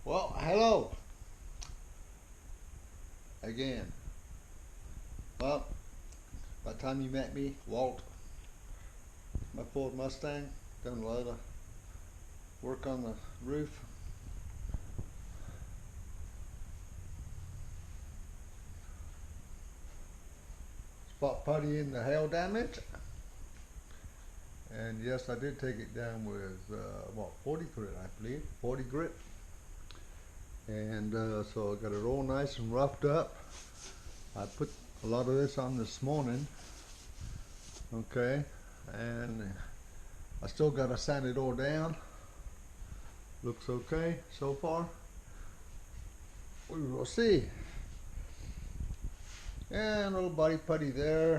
Well, hello again. Well, by the time you met me, Walt, my Ford Mustang, done a lot of work on the roof. Spot putty in the hail damage. And yes, I did take it down with 40 grit, I believe, 40 grit. And so I got it all nice and roughed up. I put a lot of this on this morning, okay, and I still got to sand it all down. Looks okay so far. We will see. And a little body putty there.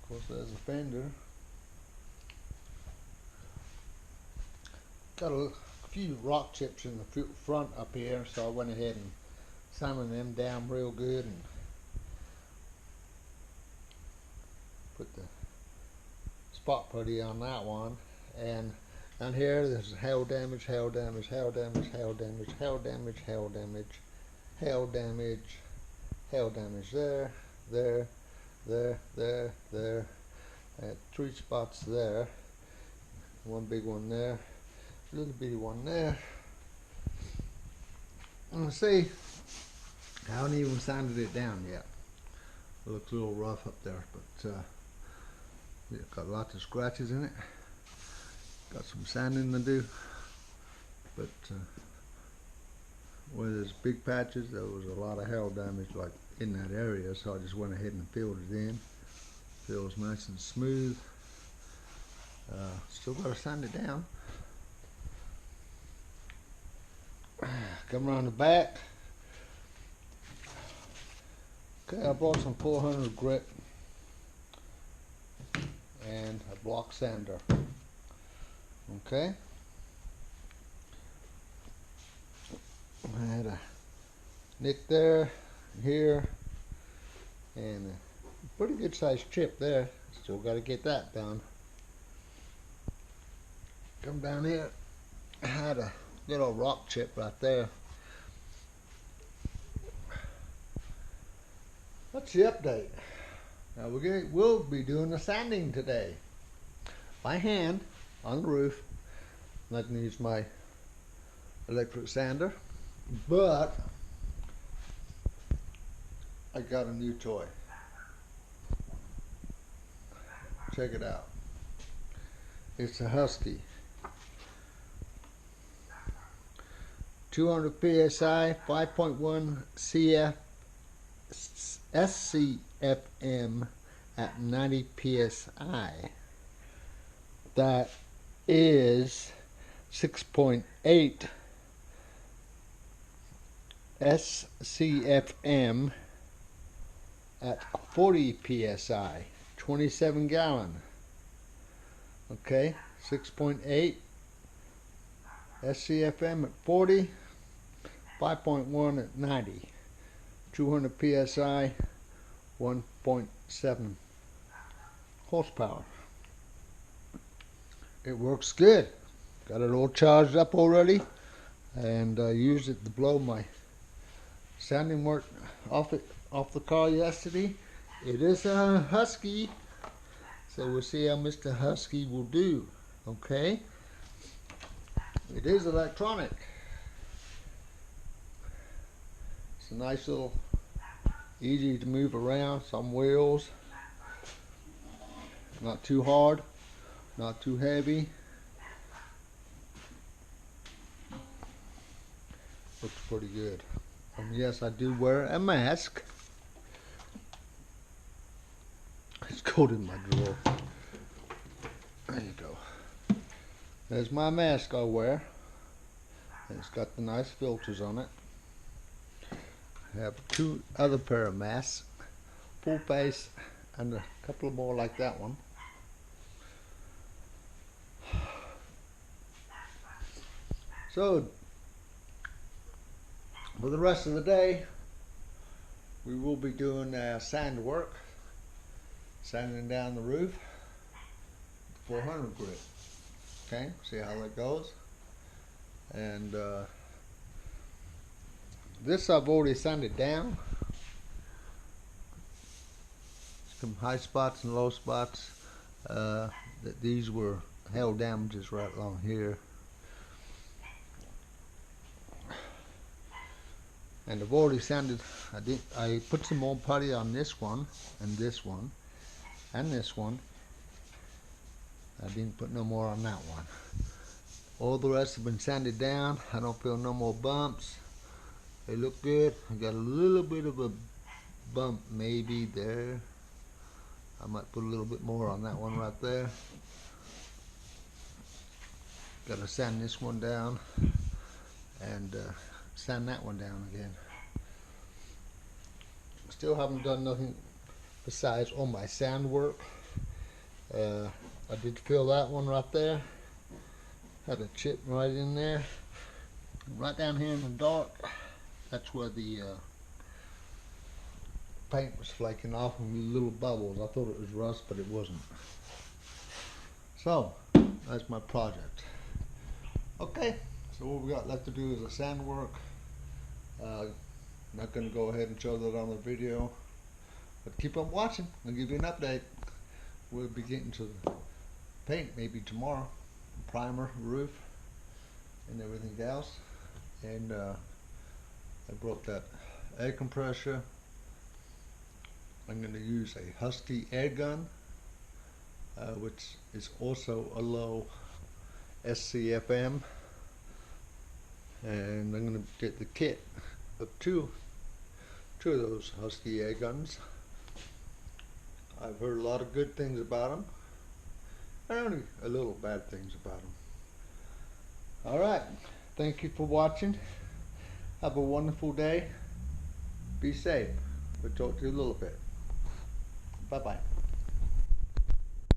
Of course, there's a fender. Got a few rock chips in the front up here, so I went ahead and sanded them down real good and put the spot putty on that one. And down here there's hail damage, hail damage, hail damage, hail damage, hail damage, hail damage, hail damage, hail damage there, there, there, there, there. Three spots there. One big one there, a little bitty one there. And see, I haven't even sanded it down yet. It looks a little rough up there, but it's got lots of scratches in it. Got some sanding to do, but where there's big patches, there was a lot of hail damage like in that area, so I just went ahead and filled it in. Feels nice and smooth. Still got to sand it down. Come around the back. Okay, I brought some 400 grit and a block sander. Okay. I had a nick there, here, and a pretty good sized chip there. Still got to get that done. Come down here. I had a little rock chip right there. That's the update. Now we'll be doing the sanding today by hand on the roof. I'm not going to use my electric sander, but I got a new toy. Check it out. It's a Husky. 200 psi, 5.1 CF SCFM at 90 psi. That is 6.8 SCFM at 40 psi, 27 gallon. Okay, 6.8 SCFM at 40, 5.1 at 90, 200 psi, 1.7 horsepower. It works good. Got it all charged up already, and I used it to blow my sanding work off the car yesterday. It is a Husky, so we'll see how Mr. Husky will do. Okay, it is electronic. It's a nice little, easy to move around. Some wheels, not too hard, not too heavy. Looks pretty good. And yes, I do wear a mask. It's cold in my drawer. There you go. There's my mask I wear. And it's got the nice filters on it. I have two other pair of masks, full face, and a couple more like that one. So for the rest of the day, we will be doing sand work, sanding down the roof, 400 grit. Okay, see how that goes. And this I've already sanded down. Some high spots and low spots. These were hail damages right along here. And I've already sanded. I put some more putty on this one and this one and this one. I didn't put no more on that one. All the rest have been sanded down. I don't feel no more bumps. They look good. I got a little bit of a bump maybe there. I might put a little bit more on that one right there. Got to sand this one down and sand that one down again. Still haven't done nothing besides all my sand work. I did fill that one right there. Had a chip right in there. Right down here in the dark, that's where the paint was flaking off and little bubbles. I thought it was rust, but it wasn't. So, that's my project. Okay, so what we got left to do is the sand work. Not going to go ahead and show that on the video, but keep on watching. I'll give you an update. We'll be getting to the paint maybe tomorrow. Primer, roof, and everything else. And I broke that air compressor. I'm going to use a Husky air gun, which is also a low SCFM. And I'm going to get the kit of two of those Husky air guns. I've heard a lot of good things about them, and only a little bad things about them. Alright, thank you for watching. Have a wonderful day. Be safe. We'll talk to you a little bit. Bye bye.